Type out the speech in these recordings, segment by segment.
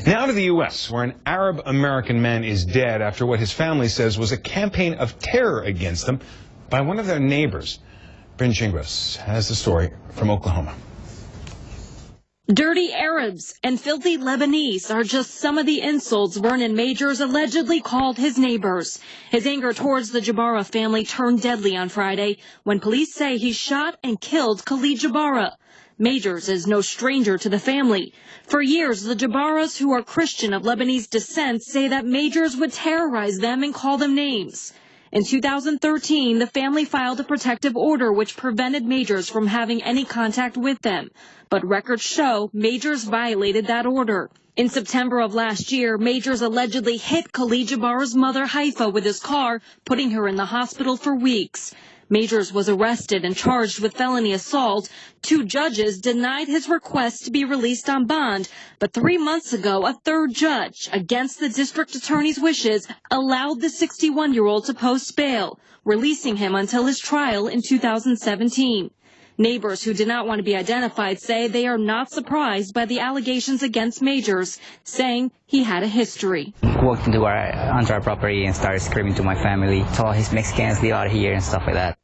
Now to the U.S., where an Arab-American man is dead after what his family says was a campaign of terror against them by one of their neighbors. Bryn Gingras has the story from Oklahoma. Dirty Arabs and filthy Lebanese are just some of the insults Vernon Majors allegedly called his neighbors. His anger towards the Jabara family turned deadly on Friday when police say he shot and killed Khalid Jabara. Majors is no stranger to the family. For years, the Jabaras, who are Christian of Lebanese descent, say that Majors would terrorize them and call them names. In 2013, the family filed a protective order which prevented Majors from having any contact with them. But records show Majors violated that order. In September of last year, Majors allegedly hit Khalid Jabara's mother, Haifa, with his car, putting her in the hospital for weeks. Majors was arrested and charged with felony assault. 2 judges denied his request to be released on bond, but 3 months ago, a 3rd judge, against the district attorney's wishes, allowed the 61-year-old to post bail, releasing him until his trial in 2017. Neighbors who did not want to be identified say they are not surprised by the allegations against Majors, saying he had a history. He walked onto our property and started screaming to my family, told his Mexicans leave out of here and stuff like that.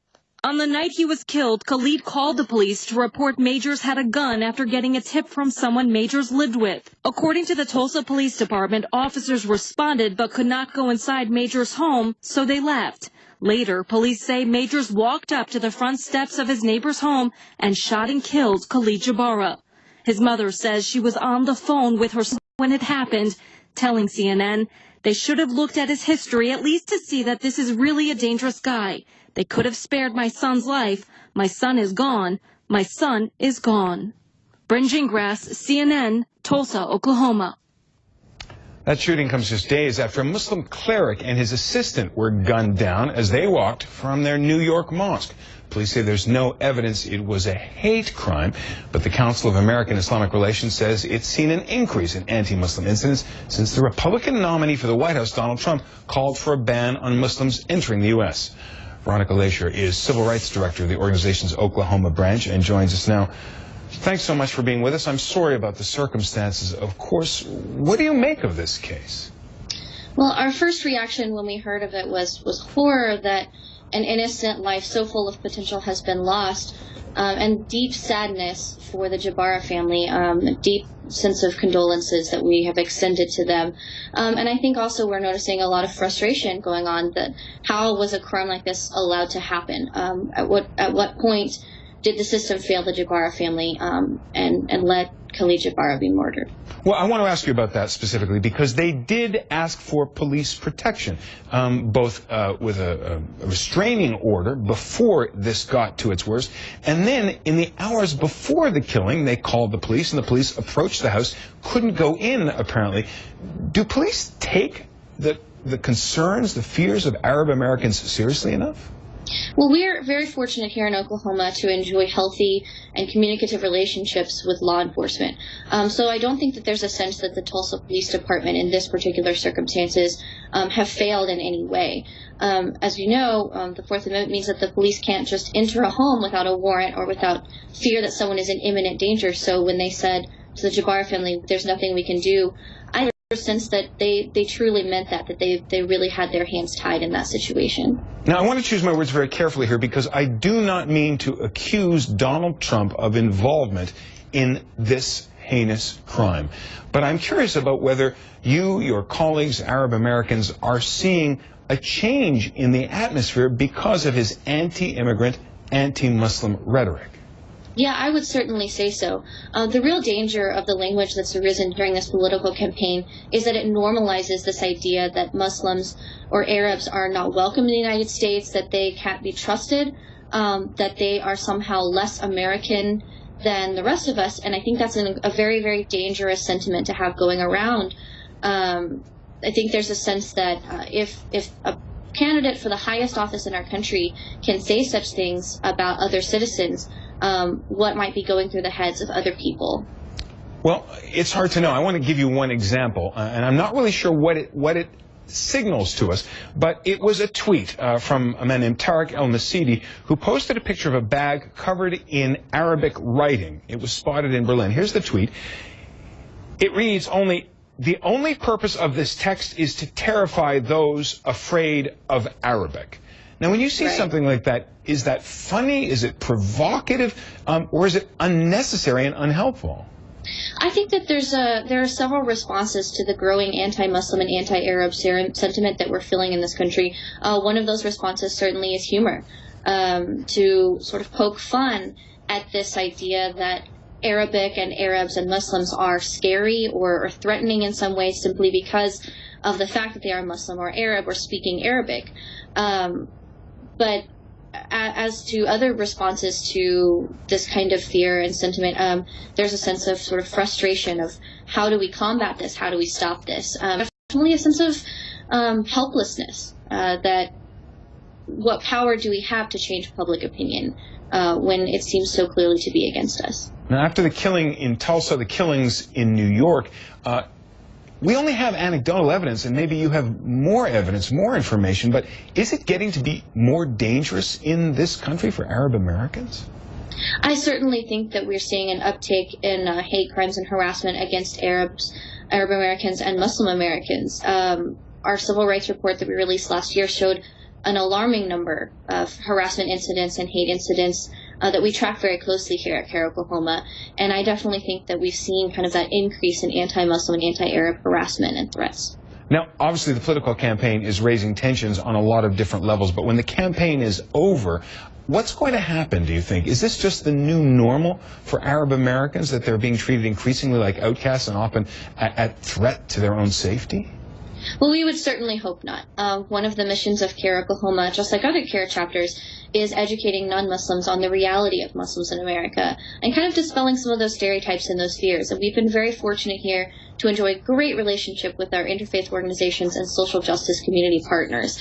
On the night he was killed, Khalid called the police to report Majors had a gun after getting a tip from someone Majors lived with. According to the Tulsa Police Department, officers responded but could not go inside Majors' home, so they left. Later, police say Majors walked up to the front steps of his neighbor's home and shot and killed Khalid Jabara. His mother says she was on the phone with her son when it happened, telling CNN they should have looked at his history at least to see that this is really a dangerous guy. They could have spared my son's life. My son is gone. My son is gone. Bryn Gingras, CNN, Tulsa, Oklahoma. That shooting comes just days after a Muslim cleric and his assistant were gunned down as they walked from their New York mosque. Police say there's no evidence it was a hate crime, but the Council of American Islamic Relations says it's seen an increase in anti-Muslim incidents since the Republican nominee for the White House, Donald Trump, called for a ban on Muslims entering the U.S. Veronica Leisure is Civil Rights Director of the organization's Oklahoma branch and joins us now. Thanks so much for being with us. I'm sorry about the circumstances, of course. What do you make of this case? Well, our first reaction when we heard of it was horror that an innocent life so full of potential has been lost, and deep sadness for the Jabara family, a deep sense of condolences that we have extended to them. And I think also we're noticing a lot of frustration going on that how was a crime like this allowed to happen? At what point did the system fail the Jabara family and let Khalid Jabara be murdered? Well, I want to ask you about that specifically because they did ask for police protection, both with a restraining order before this got to its worst, and then in the hours before the killing, they called the police, and the police approached the house, couldn't go in, apparently. Do police take the concerns, the fears of Arab Americans seriously enough? Well, we're very fortunate here in Oklahoma to enjoy healthy and communicative relationships with law enforcement. So I don't think that there's a sense that the Tulsa Police Department in this particular circumstances have failed in any way. As you know, the Fourth Amendment means that the police can't just enter a home without a warrant or without fear that someone is in imminent danger. So when they said to the Jabara family, there's nothing we can do, I sense that they truly meant that they really had their hands tied in that situation. Now, I want to choose my words very carefully here because I do not mean to accuse Donald Trump of involvement in this heinous crime. But I'm curious about whether you, your colleagues, Arab Americans, are seeing a change in the atmosphere because of his anti-immigrant, anti-Muslim rhetoric. Yeah, I would certainly say so. The real danger of the language that's arisen during this political campaign is that it normalizes this idea that Muslims or Arabs are not welcome in the United States, that they can't be trusted, that they are somehow less American than the rest of us. And I think that's a very, very dangerous sentiment to have going around. I think there's a sense that if a candidate for the highest office in our country can say such things about other citizens, what might be going through the heads of other people? Well, it's hard to know. I want to give you one example, and I'm not really sure what it signals to us, but it was a tweet from a man named Tariq El-Nasidi who posted a picture of a bag covered in Arabic writing. It was spotted in Berlin. Here's the tweet. It reads, "Only the only purpose of this text is to terrify those afraid of Arabic. Now, when you see something like that, is that funny? Is it provocative? Or is it unnecessary and unhelpful? I think that there are several responses to the growing anti-Muslim and anti-Arab sentiment that we're feeling in this country. One of those responses certainly is humor, to sort of poke fun at this idea that Arabic and Arabs and Muslims are scary or threatening in some way simply because of the fact that they are Muslim or Arab or speaking Arabic. But as to other responses to this kind of fear and sentiment, there's a sense of sort of frustration of how do we combat this? How do we stop this? Definitely a sense of helplessness, that what power do we have to change public opinion when it seems so clearly to be against us? Now, after the killing in Tulsa, the killings in New York, we only have anecdotal evidence, and maybe you have more evidence, more information, but is it getting to be more dangerous in this country for Arab Americans? I certainly think that we're seeing an uptick in hate crimes and harassment against Arab Americans and Muslim Americans. Our civil rights report that we released last year showed an alarming number of harassment incidents and hate incidents that we track very closely here at CAIR-Oklahoma. And I definitely think that we've seen kind of that increase in anti-Muslim and anti-Arab harassment and threats. Now, obviously, the political campaign is raising tensions on a lot of different levels, but when the campaign is over, what's going to happen, do you think? Is this just the new normal for Arab Americans, that they're being treated increasingly like outcasts and often at threat to their own safety? Well, we would certainly hope not. One of the missions of CAIR-Oklahoma, just like other CAIR chapters, is educating non-Muslims on the reality of Muslims in America and kind of dispelling some of those stereotypes and those fears. And we've been very fortunate here to enjoy a great relationship with our interfaith organizations and social justice community partners.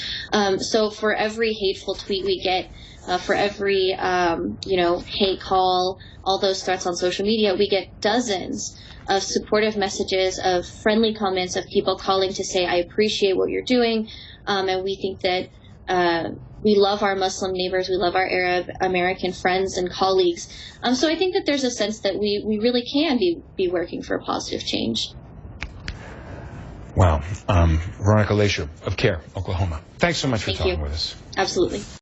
So for every hateful tweet we get, for every hate call, all those threats on social media, we get dozens of supportive messages, of friendly comments, of people calling to say, I appreciate what you're doing, and we think that we love our Muslim neighbors, we love our Arab American friends and colleagues. So I think that there's a sense that we really can be working for a positive change. Wow. Veronica Leisure of CAIR, Oklahoma. Thanks so much for talking with us. Absolutely.